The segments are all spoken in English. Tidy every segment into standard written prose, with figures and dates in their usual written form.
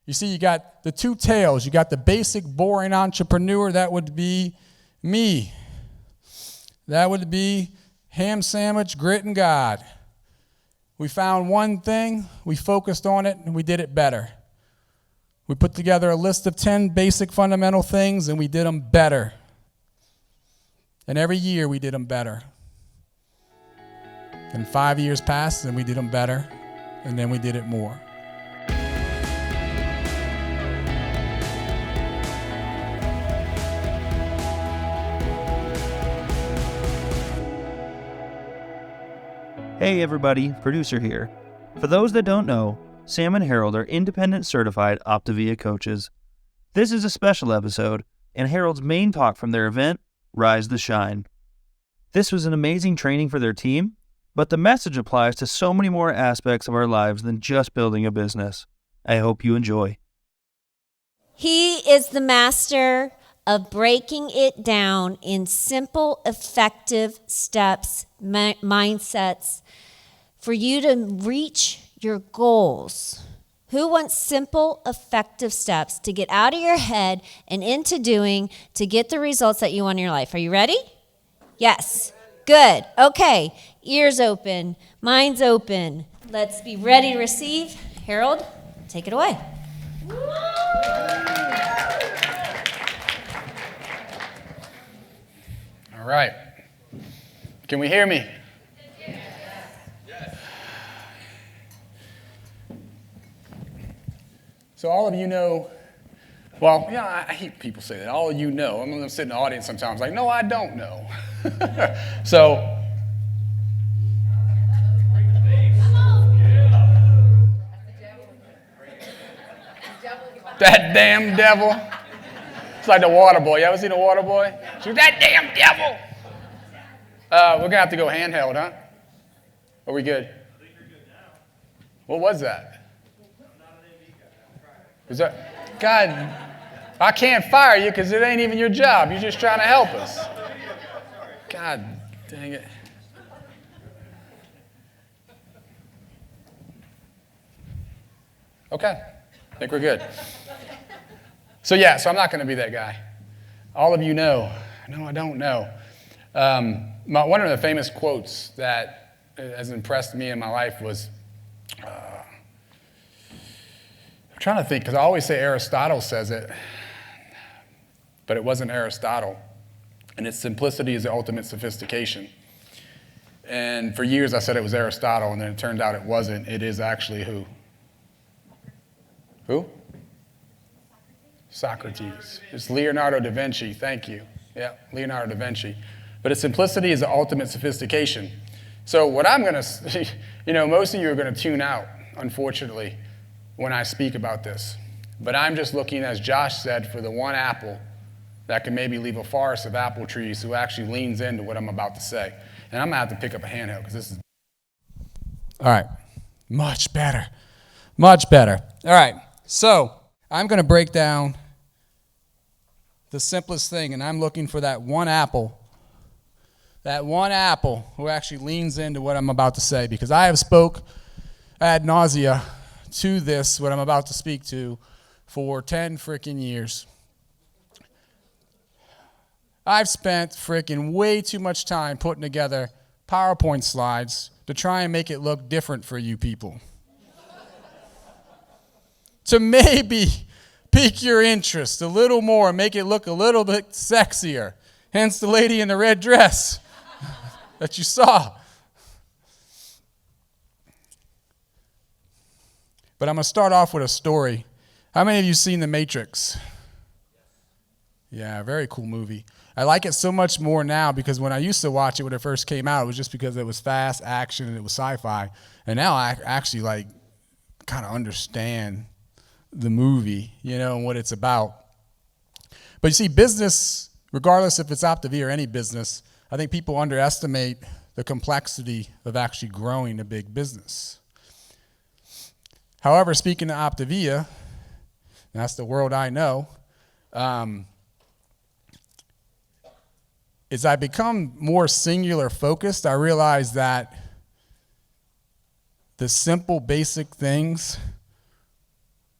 You see, you got the two tails. You got the basic, boring entrepreneur. That would be me. That would be ham sandwich, grit, and God. We found one thing, we focused on it, and we did it better. We put together a list of 10 basic fundamental things, and we did them better. And every year we did them better. And 5 years passed, and we did them better, and then we did it more. Hey everybody, producer here. For those that don't know, Sam and Harold are independent certified Optavia coaches. This is a special episode, and Harold's main talk from their event, Rise the Shine. This was an amazing training for their team, but the message applies to so many more aspects of our lives than just building a business. I hope you enjoy. He is the master of breaking it down in simple, effective steps, mindsets, for you to reach your goals. Who wants simple, effective steps to get out of your head and into doing to get the results that you want in your life? Are you ready? Yes. Good. Okay. Ears open. Minds open. Let's be ready to receive. Harold, take it away. All right. Can we hear me? So all of you know, well, yeah, I hate people say that. All of you know. I'm going to sit in the audience sometimes like, no, I don't know. So, that damn devil. It's like the water boy. You ever seen the water boy? She's that damn devil. We're going to have to go handheld, huh? Are we good? I think you're good now. What was that? I'm not an AV guy. Is that, God, I can't fire you because it ain't even your job. You're just trying to help us. God dang it. Okay, I think we're good. So I'm not going to be that guy. All of you know. No, I don't know. One of the famous quotes that has impressed me in my life was, I'm trying to think, because I always say Aristotle says it, but it wasn't Aristotle. And its simplicity is the ultimate sophistication. And for years I said it was Aristotle, and then it turned out it wasn't. It is actually who? Who? Socrates. It's Leonardo da Vinci. Thank you. Yeah, Leonardo da Vinci. But its simplicity is the ultimate sophistication. So what I'm going to, most of you are going to tune out, unfortunately, when I speak about this. But I'm just looking, as Josh said, for the one apple that can maybe leave a forest of apple trees who actually leans into what I'm about to say. And I'm going to have to pick up a handheld because this is... All right. Much better. Much better. All right. So I'm going to break down the simplest thing, and I'm looking for that one apple who actually leans into what I'm about to say, because I have spoke ad nausea to this, what I'm about to speak to, for 10 freaking years. I've spent freaking way too much time putting together PowerPoint slides to try and make it look different for you people. To maybe pique your interest a little more, make it look a little bit sexier. Hence the lady in the red dress that you saw. But I'm going to start off with a story. How many of you seen The Matrix? Yeah, very cool movie. I like it so much more now because when I used to watch it when it first came out, it was just because it was fast action and it was sci-fi. And now I actually kind of understand the movie, and what it's about. But you see, business, regardless if it's Optavia or any business, I think people underestimate the complexity of actually growing a big business. However, speaking of Optavia, that's the world I know, as I become more singular focused, I realize that the simple, basic things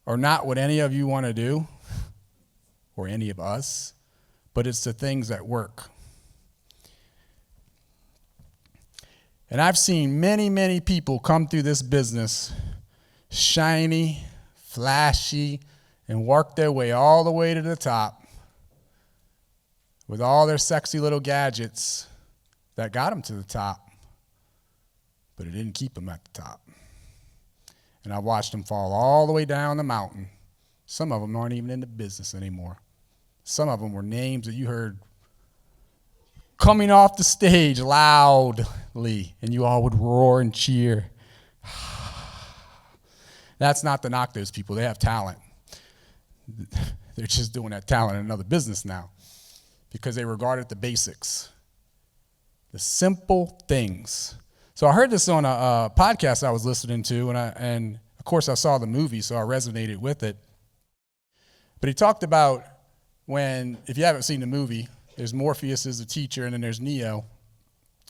are not what any of you want to do, or any of us, but it's the things that work. And I've seen many, many people come through this business shiny, flashy, and work their way all the way to the top with all their sexy little gadgets that got them to the top, but it didn't keep them at the top. And I watched them fall all the way down the mountain. Some of them aren't even in the business anymore. Some of them were names that you heard coming off the stage loudly, and you all would roar and cheer. That's not to knock those people. They have talent. They're just doing that talent in another business now because they regarded the basics, the simple things. So I heard this on a podcast I was listening to, and of course I saw the movie, so I resonated with it. But he talked about when, if you haven't seen the movie, there's Morpheus as a teacher, and then there's Neo,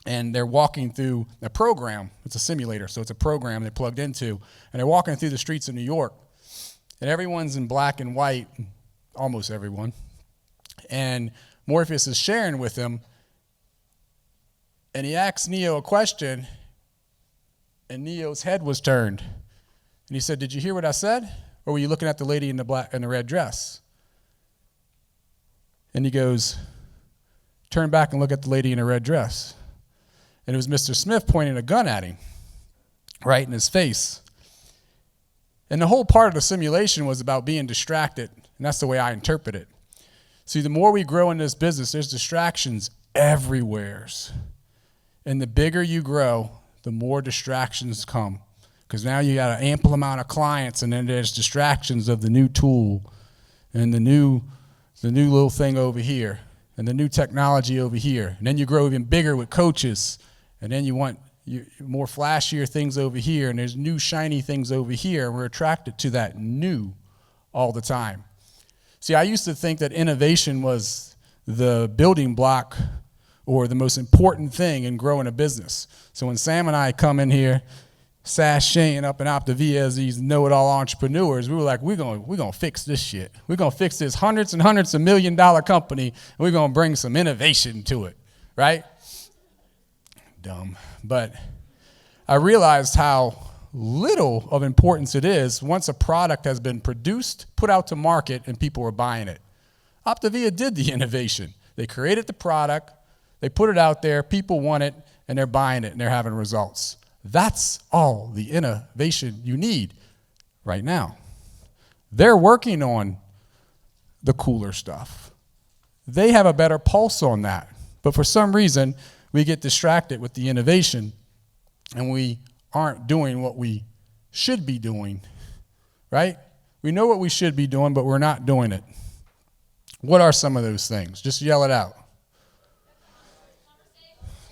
and they're walking through a program. It's a simulator, so it's a program they're plugged into, and they're walking through the streets of New York, and everyone's in black and white, almost everyone, and Morpheus is sharing with him, and he asks Neo a question, and Neo's head was turned, and he said, "Did you hear what I said, or were you looking at the lady in the red dress?" And he goes, "Turn back and look at the lady in a red dress." And it was Mr. Smith pointing a gun at him, right in his face. And the whole part of the simulation was about being distracted, and that's the way I interpret it. See, the more we grow in this business, there's distractions everywhere. And the bigger you grow, the more distractions come. Because now you got an ample amount of clients, and then there's distractions of the new tool and the new little thing over here and the new technology over here. And then you grow even bigger with coaches, and then you want more flashier things over here, and there's new shiny things over here, and we're attracted to that new all the time. See, I used to think that innovation was the building block or the most important thing in growing a business. So when Sam and I come in here sashaying up in Optavia as these know-it-all entrepreneurs, we were like, we're gonna fix this shit. We're gonna fix this hundreds and hundreds of $1 million company, and we're gonna bring some innovation to it, right? Dumb. But I realized how little of importance it is once a product has been produced, put out to market, and people are buying it. Optavia did the innovation. They created the product, they put it out there, people want it, and they're buying it, and they're having results. That's all the innovation you need right now. They're working on the cooler stuff. They have a better pulse on that. But for some reason, we get distracted with the innovation, and we aren't doing what we should be doing, right? We know what we should be doing, but we're not doing it. What are some of those things? Just yell it out.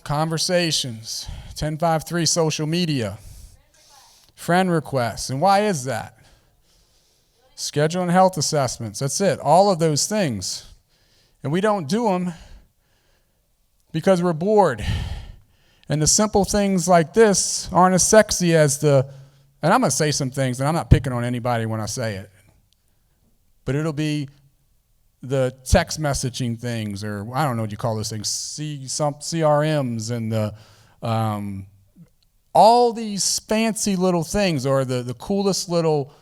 Conversations. 1053 social media. Friend requests. And why is that? Scheduling health assessments. That's it. All of those things. And we don't do them because we're bored. And the simple things like this aren't as sexy as and I'm going to say some things, and I'm not picking on anybody when I say it, but it'll be the text messaging things, or I don't know what you call those things, CRMs, and all these fancy little things, or the coolest little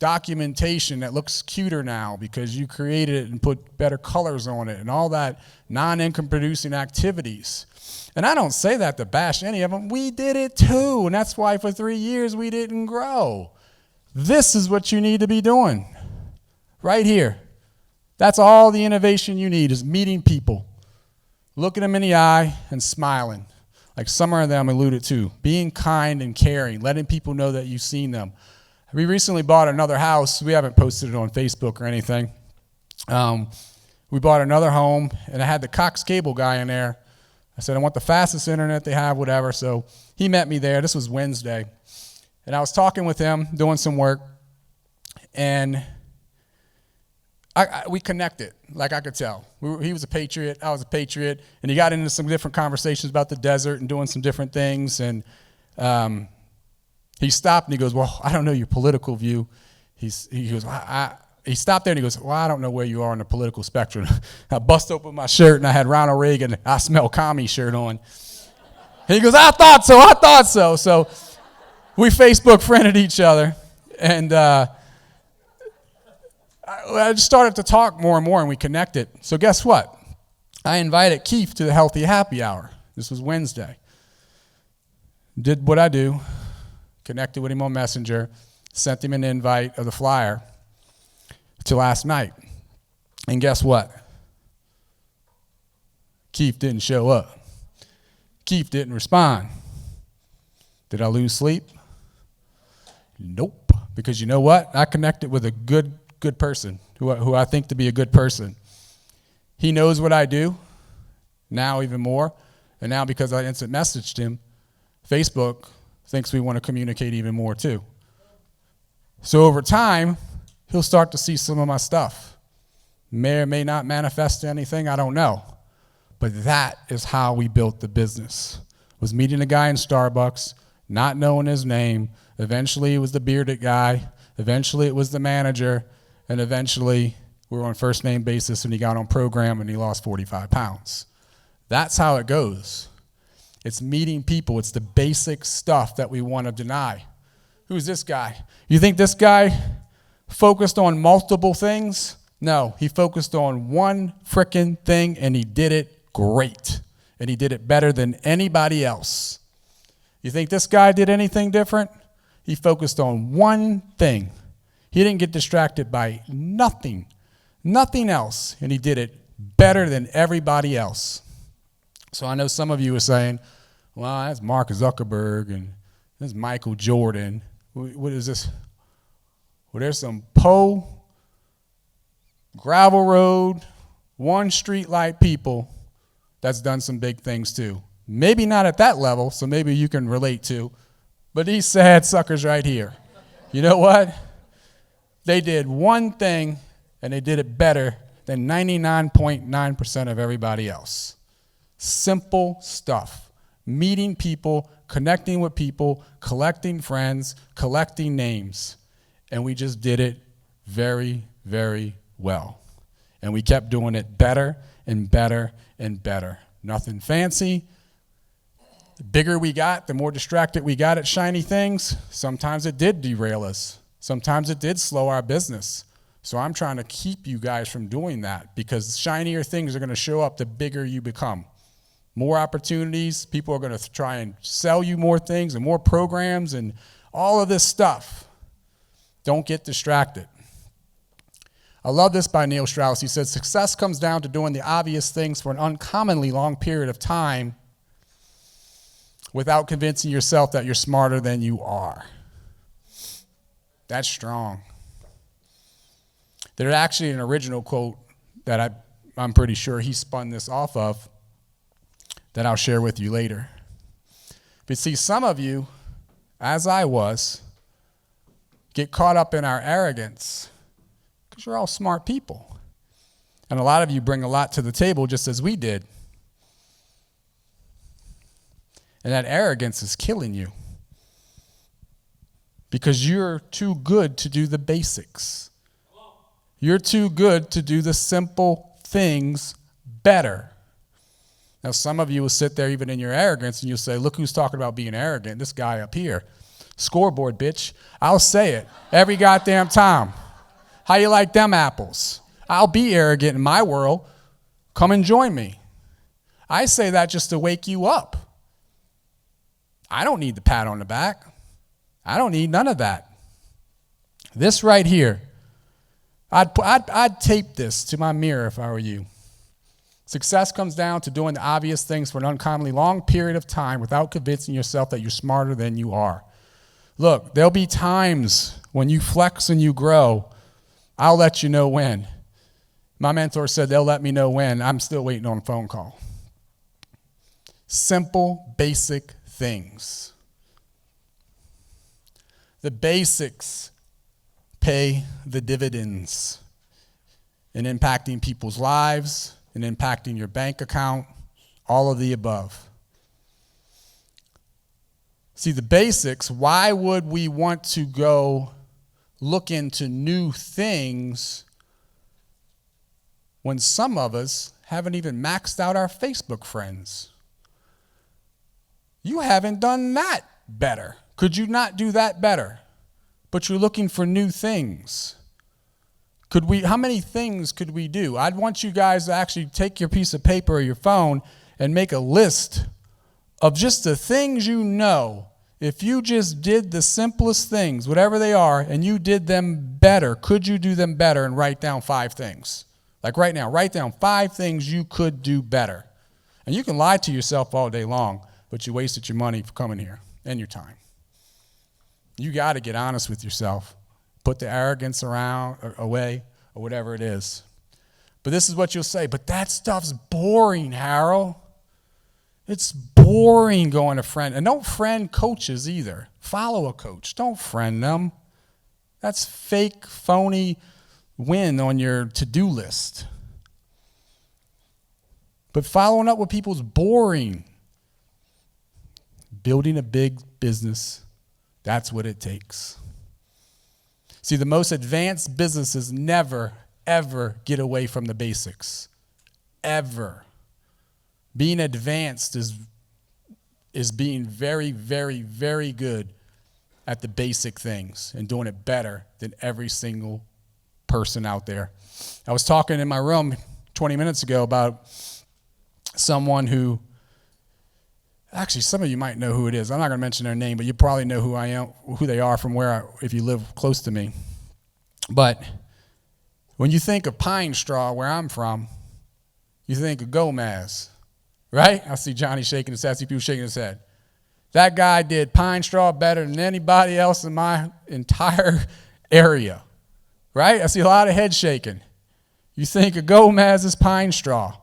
documentation that looks cuter now because you created it and put better colors on it, and all that non-income producing activities. And I don't say that to bash any of them. We did it too, and that's why for 3 years we didn't grow. This is what you need to be doing right here. That's all the innovation you need, is meeting people, looking them in the eye and smiling, like some of them alluded to, being kind and caring, letting people know that you've seen them. We recently bought another house. We haven't posted it on Facebook or anything. We bought another home, and I had the Cox Cable guy in there. I said, I want the fastest internet they have, whatever. So he met me there. This was Wednesday. And I was talking with him, doing some work, and we connected, like I could tell. He was a patriot, I was a patriot, and he got into some different conversations about the desert and doing some different things. And he stopped and he goes, well, I don't know your political view. he goes, he stopped there and he goes, well, I don't know where you are on the political spectrum. I bust open my shirt and I had Ronald Reagan, I smell commie shirt on. He goes, I thought so. So we Facebook friended each other, and I just started to talk more and more, and we connected. So guess what? I invited Keith to the Healthy Happy Hour. This was Wednesday. Did what I do, connected with him on Messenger, sent him an invite of the flyer to last night. And guess what? Keith didn't show up. Keith didn't respond. Did I lose sleep? Nope. Because you know what? I connected with a good person who I think to be a good person. He knows what I do now even more. And now because I instant messaged him, Facebook thinks we want to communicate even more too. So over time, he'll start to see some of my stuff. May or may not manifest to anything, I don't know. But that is how we built the business. Was meeting a guy in Starbucks, not knowing his name. Eventually it was the bearded guy. Eventually it was the manager. And eventually we were on first name basis and he got on program and he lost 45 pounds. That's how it goes. It's meeting people. It's the basic stuff that we want to deny. Who's this guy? You think this guy focused on multiple things? No, he focused on one frickin' thing and he did it great. And he did it better than anybody else. You think this guy did anything different? He focused on one thing. He didn't get distracted by nothing else. And he did it better than everybody else. So I know some of you are saying, well, that's Mark Zuckerberg and that's Michael Jordan. What is this? Well, there's some gravel road, one street light people that's done some big things too. Maybe not at that level, so maybe you can relate to, but these sad suckers right here. You know what? They did one thing and they did it better than 99.9% of everybody else. Simple stuff. Meeting people, connecting with people, collecting friends, collecting names. And we just did it very, very well. And we kept doing it better and better and better. Nothing fancy. The bigger we got, the more distracted we got at shiny things. Sometimes it did derail us. Sometimes it did slow our business. So I'm trying to keep you guys from doing that because shinier things are going to show up the bigger you become. More opportunities, people are going to try and sell you more things and more programs and all of this stuff. Don't get distracted. I love this by Neil Strauss. He says, success comes down to doing the obvious things for an uncommonly long period of time without convincing yourself that you're smarter than you are. That's strong. There's actually an original quote that I'm pretty sure he spun this off of that I'll share with you later. But see, some of you, as I was, get caught up in our arrogance because you're all smart people. And a lot of you bring a lot to the table just as we did. And that arrogance is killing you because you're too good to do the basics. You're too good to do the simple things better. Now, some of you will sit there even in your arrogance and you'll say, look who's talking about being arrogant, this guy up here. Scoreboard, bitch. I'll say it every goddamn time. How you like them apples? I'll be arrogant in my world. Come and join me. I say that just to wake you up. I don't need the pat on the back. I don't need none of that. This right here, I'd tape this to my mirror if I were you. Success comes down to doing the obvious things for an uncommonly long period of time without convincing yourself that you're smarter than you are. Look, there'll be times when you flex and you grow. I'll let you know when. My mentor said they'll let me know when. I'm still waiting on a phone call. Simple, basic things. The basics pay the dividends in impacting people's lives, in impacting your bank account, all of the above. See, the basics, why would we want to go look into new things when some of us haven't even maxed out our Facebook friends? You haven't done that better. Could you not do that better? But you're looking for new things. How many things could we do? I'd want you guys to actually take your piece of paper or your phone and make a list of just the things you know. If you just did the simplest things, whatever they are, and you did them better, could you do them better? And write down 5 things. Like right now, write down 5 things you could do better. And you can lie to yourself all day long, but you wasted your money for coming here and your time. You got to get honest with yourself. Put the arrogance away, or whatever it is. But this is what you'll say, but that stuff's boring, Harold. It's boring going to friend. And don't friend coaches either. Follow a coach. Don't friend them. That's fake, phony win on your to-do list. But following up with people's boring. Building a big business, that's what it takes. See, the most advanced businesses never, ever get away from the basics. Ever. Being advanced is being very, very, very good at the basic things and doing it better than every single person out there. I was talking in my room 20 minutes ago about someone who, actually some of you might know who it is. I'm not going to mention their name, but you probably know who I am, who they are from if you live close to me. But when you think of pine straw, where I'm from, you think of Gomez, right? I see Johnny shaking his head. I see people shaking his head. That guy did pine straw better than anybody else in my entire area, right? I see a lot of head shaking. You think of Gomez's pine straw.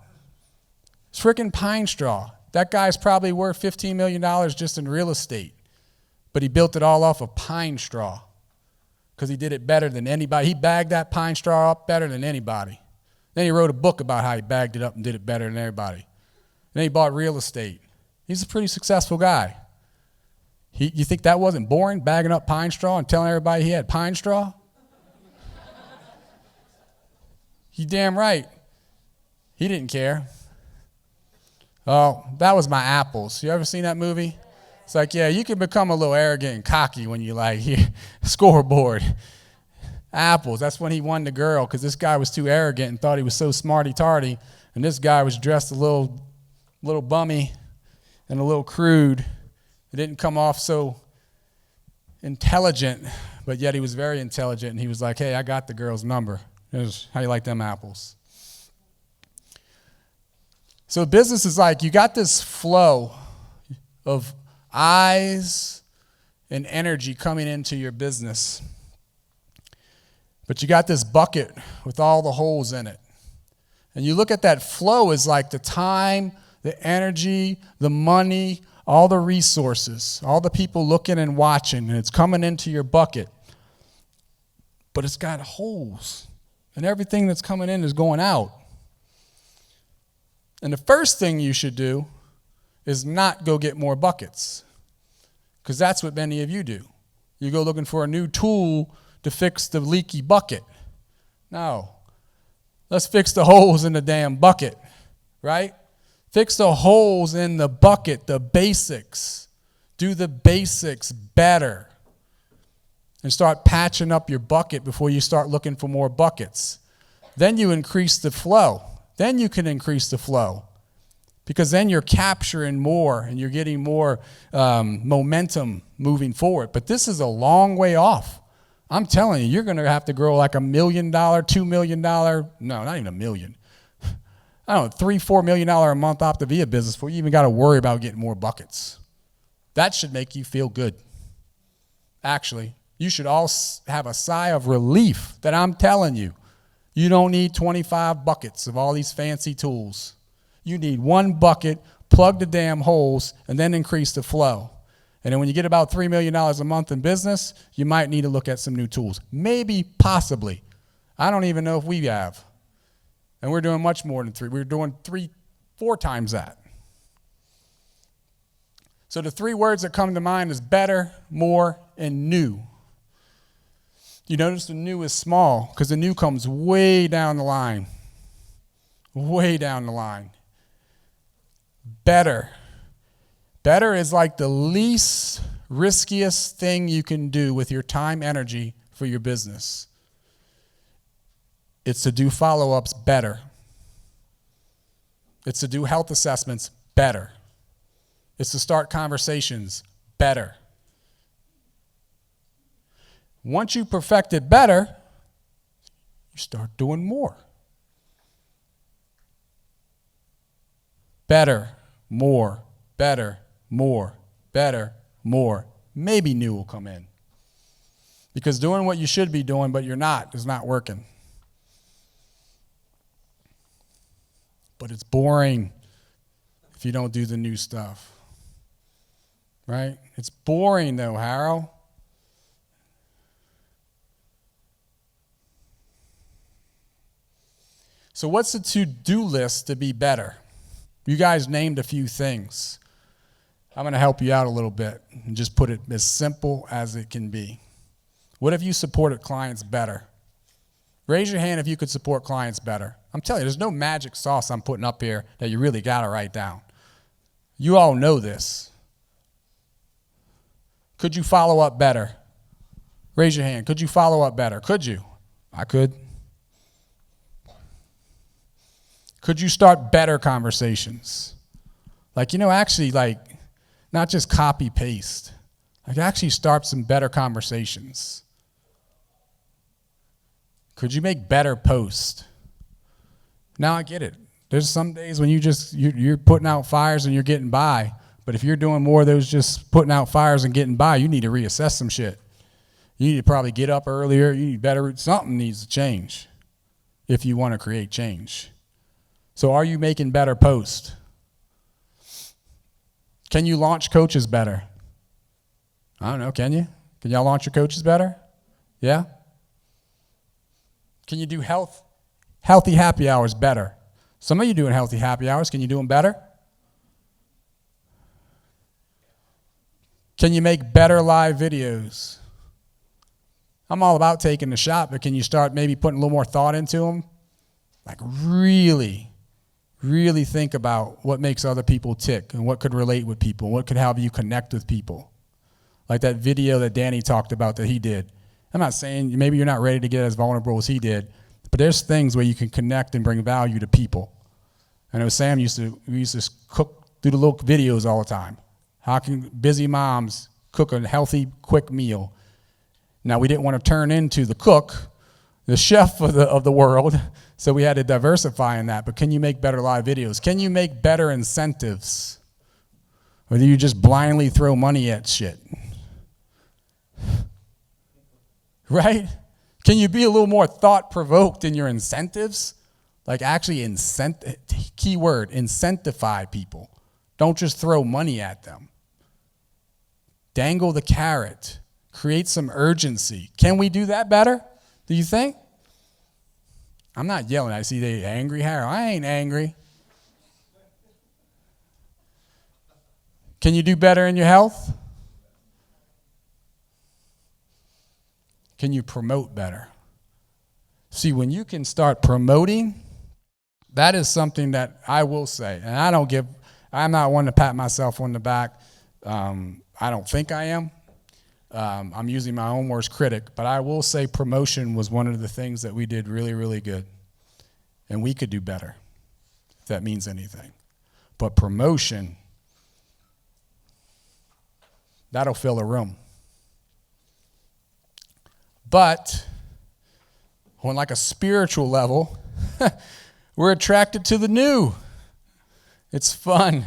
It's freaking pine straw. That guy's probably worth $15 million just in real estate. But he built it all off of pine straw because he did it better than anybody. He bagged that pine straw up better than anybody. Then he wrote a book about how he bagged it up and did it better than everybody. Then he bought real estate. He's a pretty successful guy. You think that wasn't boring, bagging up pine straw and telling everybody he had pine straw? You damn right. He didn't care. Oh, that was my apples. You ever seen that movie? It's like, yeah, you can become a little arrogant and cocky when you scoreboard. Apples, that's when he won the girl because this guy was too arrogant and thought he was so smarty-tarty. And this guy was dressed a little bummy and a little crude. It didn't come off so intelligent, but yet he was very intelligent. And he was like, hey, I got the girl's number. How you like them apples? So business is like you got this flow of eyes and energy coming into your business. But you got this bucket with all the holes in it. And you look at that flow as like the time, the energy, the money, all the resources, all the people looking and watching, and it's coming into your bucket. But it's got holes, and everything that's coming in is going out. And the first thing you should do is not go get more buckets, because that's what many of you do. You go looking for a new tool to fix the leaky bucket. No. Let's fix the holes in the damn bucket, right? Fix the holes in the bucket, the basics. Do the basics better. And start patching up your bucket before you start looking for more buckets. Then you increase the flow. Then you can increase the flow. Because then you're capturing more and you're getting more momentum moving forward. But this is a long way off. I'm telling you, you're going to have to grow like $1 million, $2 million, no, not even $1 million. I don't know, $3-4 million a month Optavia business before you even got to worry about getting more buckets. That should make you feel good. Actually, you should all have a sigh of relief that I'm telling you, you don't need 25 buckets of all these fancy tools. You need one bucket, plug the damn holes, and then increase the flow. And then when you get about $3 million a month in business, you might need to look at some new tools. Maybe, possibly. I don't even know if we have. And we're doing much more than 3. We're doing 3-4 times that. So the 3 words that come to mind is better, more, and new. You notice the new is small because the new comes way down the line. Way down the line. Better. Better is like the least riskiest thing you can do with your time, energy for your business. It's to do follow-ups better. It's to do health assessments better. It's to start conversations better. Once you perfect it better, you start doing more. Better, more, better, more, better, more. Maybe new will come in. Because doing what you should be doing, but you're not, is not working. But it's boring if you don't do the new stuff. Right? It's boring though, Harold. So what's the to-do list to be better? You guys named a few things. I'm going to help you out a little bit and just put it as simple as it can be. What if you supported clients better? Raise your hand if you could support clients better. I'm telling you, there's no magic sauce I'm putting up here that you really got to write down. You all know this. Could you follow up better? Raise your hand. Could you follow up better? Could you? I could. Could you start better conversations? Like, actually, not just copy paste. Actually start some better conversations. Could you make better posts? Now I get it. There's some days when you're putting out fires and you're getting by. But if you're doing more of those just putting out fires and getting by, you need to reassess some shit. You need to probably get up earlier. Something needs to change if you want to create change. So are you making better posts? Can you launch coaches better? I don't know, can you? Can y'all launch your coaches better? Yeah? Can you do healthy happy hours better? Some of you doing healthy happy hours. Can you do them better? Can you make better live videos? I'm all about taking the shot, but can you start maybe putting a little more thought into them? Really think about what makes other people tick and what could relate with people, what could help you connect with people. Like that video that Danny talked about that he did. I'm not saying maybe you're not ready to get as vulnerable as he did, but there's things where you can connect and bring value to people. I know Sam we used to do the little videos all the time. How can busy moms cook a healthy, quick meal? Now, we didn't want to turn into the cook, the chef of the world, so we had to diversify in that. But can you make better live videos? Can you make better incentives? Or do you just blindly throw money at shit? Right? Can you be a little more thought-provoked in your incentives? Actually keyword, incentivize people. Don't just throw money at them. Dangle the carrot. Create some urgency. Can we do that better? Do you think? I'm not yelling. I see they angry, Harold. I ain't angry. Can you do better in your health? Can you promote better? See, when you can start promoting, that is something that I will say. And I'm not one to pat myself on the back. I don't think I am. I'm usually my own worst critic, but I will say promotion was one of the things that we did really, really good. And we could do better, if that means anything. But promotion, that'll fill a room. But on a spiritual level, we're attracted to the new. It's fun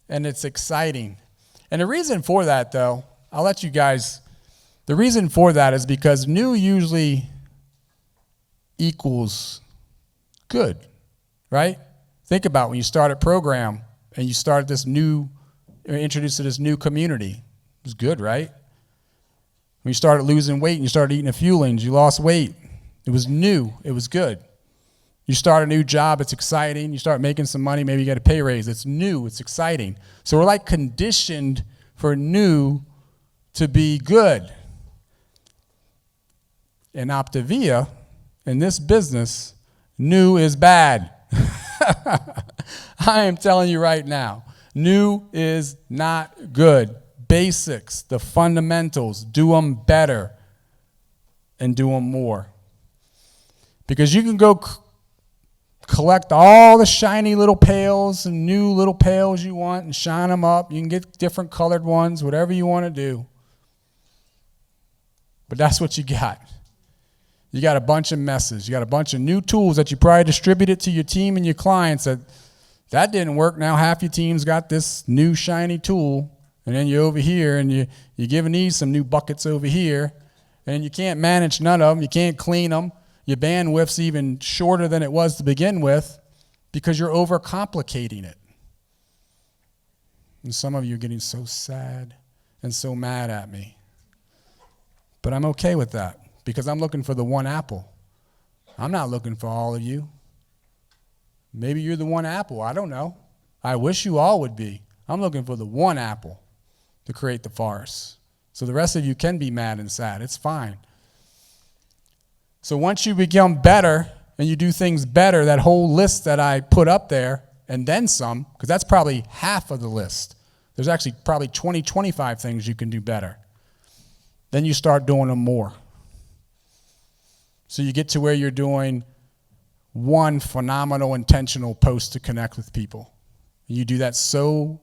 and it's exciting. And the reason for that, though, I'll let you guys, the reason for that is because new usually equals good, right? Think about when you start a program and you started this new, or introduced to this new community. It was good, right? When you started losing weight and you started eating a few things, you lost weight. It was new. It was good. You start a new job, it's exciting. You start making some money, maybe you get a pay raise. It's new, it's exciting. So we're conditioned for new to be good. In Optavia, in this business, new is bad. I am telling you right now, new is not good. Basics, the fundamentals, do them better and do them more. Because you can go collect all the shiny little pails and new little pails you want and shine them up. You can get different colored ones, whatever you want to do. But that's what you got. You got a bunch of messes. You got a bunch of new tools that you probably distributed to your team and your clients that didn't work. Now half your team's got this new shiny tool, and then you're over here and you're giving these some new buckets over here, and you can't manage none of them. You can't clean them. Your bandwidth's even shorter than it was to begin with because you're overcomplicating it. And some of you are getting so sad and so mad at me. But I'm okay with that because I'm looking for the one apple. I'm not looking for all of you. Maybe you're the one apple. I don't know. I wish you all would be. I'm looking for the one apple to create the forest. So the rest of you can be mad and sad. It's fine. So once you become better and you do things better, that whole list that I put up there, and then some, because that's probably half of the list. There's actually probably 20, 25 things you can do better. Then you start doing them more. So you get to where you're doing one phenomenal intentional post to connect with people. And you do that so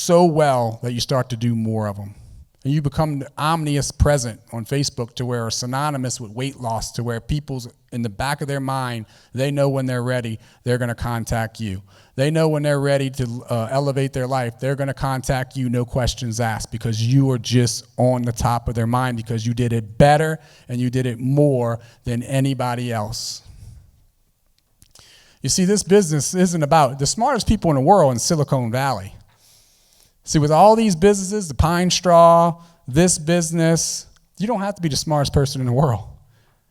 well that you start to do more of them. And you become omnipresent on Facebook to where it's synonymous with weight loss, to where people's in the back of their mind, they know when they're ready, they're going to contact you. They know when they're ready to elevate their life, they're going to contact you, no questions asked, because you are just on the top of their mind because you did it better and you did it more than anybody else. You see, this business isn't about the smartest people in the world in Silicon Valley. See, with all these businesses, the Pine Straw, this business, you don't have to be the smartest person in the world.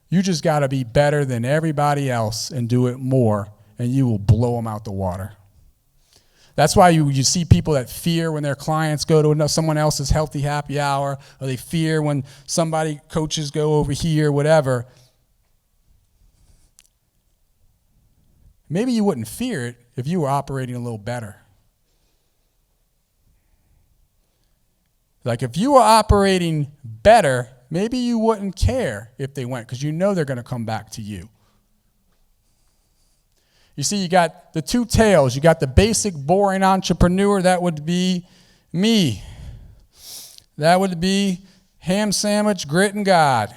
You just got to be better than everybody else and do it more, and you will blow them out the water. That's why you see people that fear when their clients go to someone else's healthy happy hour, or they fear when coaches go over here, whatever. Maybe you wouldn't fear it if you were operating a little better. Like if you were operating better, maybe you wouldn't care if they went because you know they're going to come back to you. You see, you got the two tails. You got the basic, boring entrepreneur. That would be me. That would be ham sandwich, grit, and God.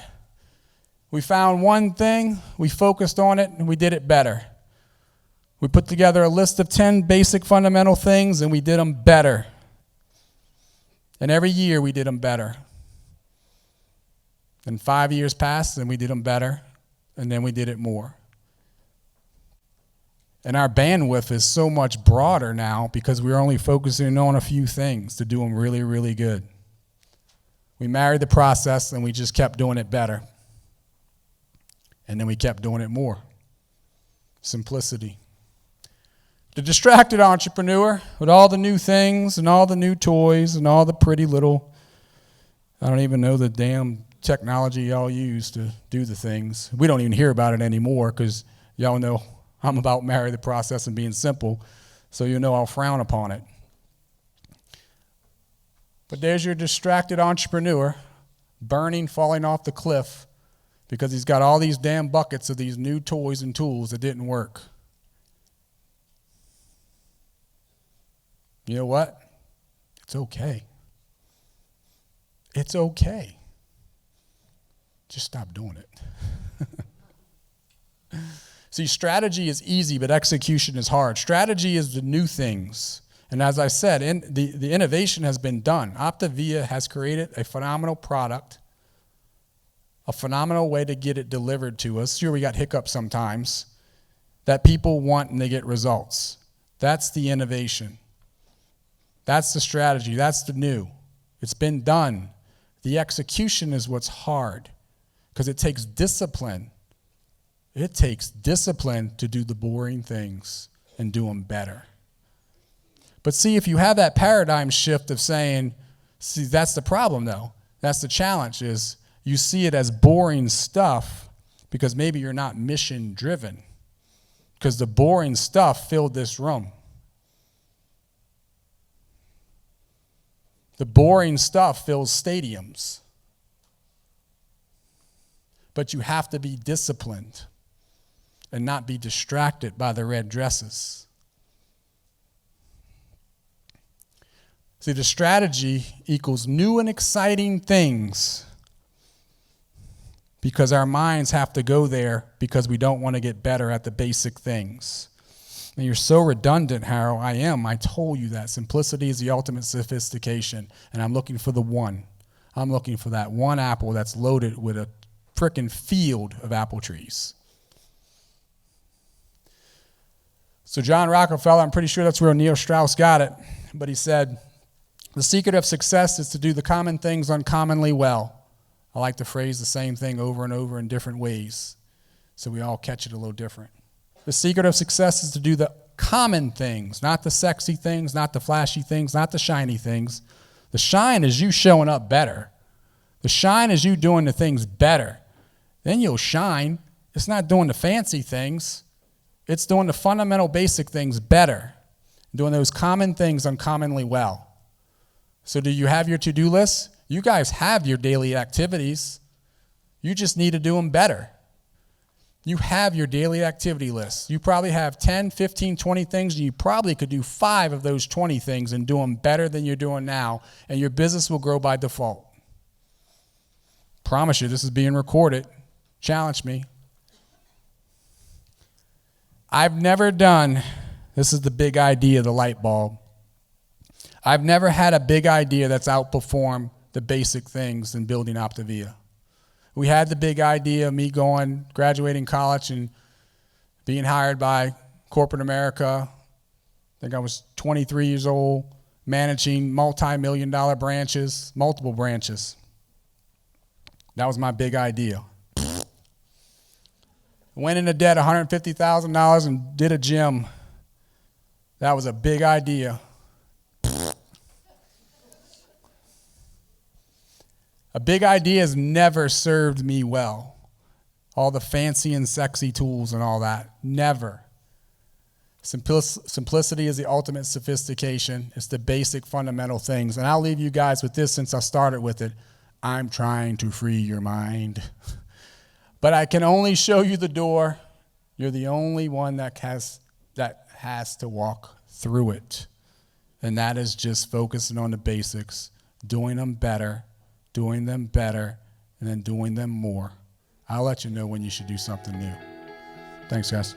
We found one thing, we focused on it, and we did it better. We put together a list of 10 basic fundamental things, and we did them better. And every year we did them better. Then 5 years passed, and we did them better, and then we did it more. And our bandwidth is so much broader now because we're only focusing on a few things to do them really, really good. We married the process, and we just kept doing it better. And then we kept doing it more. Simplicity. The distracted entrepreneur with all the new things and all the new toys and all the pretty little, I don't even know the damn technology y'all use to do the things. We don't even hear about it anymore because y'all know I'm about marry the process and being simple, so you know I'll frown upon it. But there's your distracted entrepreneur burning, falling off the cliff because he's got all these damn buckets of these new toys and tools that didn't work. You know what? It's okay. It's okay. Just stop doing it. See, strategy is easy, but execution is hard. Strategy is the new things. And as I said, the innovation has been done. Optavia has created a phenomenal product, a phenomenal way to get it delivered to us. Sure, we got hiccups sometimes that people want and they get results. That's the innovation. That's the strategy. That's the new. It's been done. The execution is what's hard because it takes discipline. It takes discipline to do the boring things and do them better. But see, if you have that paradigm shift of saying, see, that's the problem though. That's the challenge is You see it as boring stuff because maybe you're not mission driven, because the boring stuff filled this room. The boring stuff fills stadiums. But you have to be disciplined and not be distracted by the red dresses. See, the strategy equals new and exciting things, because our minds have to go there because we don't want to get better at the basic things. And you're so redundant, Harold. I am. I told you that. Simplicity is the ultimate sophistication. And I'm looking for the one. I'm looking for that one apple that's loaded with a frickin' field of apple trees. So John Rockefeller, I'm pretty sure that's where Neil Strauss got it, but he said, the secret of success is to do the common things uncommonly well. I like to phrase the same thing over and over in different ways, so we all catch it a little different. The secret of success is to do the common things, not the sexy things, not the flashy things, not the shiny things. The shine is you showing up better. The shine is you doing the things better. Then you'll shine. It's not doing the fancy things. It's doing the fundamental basic things better, doing those common things uncommonly well. So do you have your to-do list? You guys have your daily activities. You just need to do them better. You have your daily activity list. You probably have 10, 15, 20 things, and you probably could do 5 of those 20 things and do them better than you're doing now, and your business will grow by default. Promise you, this is being recorded. Challenge me. I've never done, this is the big idea, the light bulb. I've never had a big idea that's outperformed the basic things in building Optavia. We had the big idea of me graduating college and being hired by corporate America. I think I was 23 years old, managing multi-million-dollar branches, multiple branches. That was my big idea. Went into debt $150,000 and did a gym. That was a big idea. A big idea has never served me well. All the fancy and sexy tools and all that. Never. Simplicity is the ultimate sophistication. It's the basic fundamental things. And I'll leave you guys with this since I started with it. I'm trying to free your mind. But I can only show you the door. You're the only one that has to walk through it. And that is just focusing on the basics, doing them better, and then doing them more. I'll let you know when you should do something new. Thanks, guys.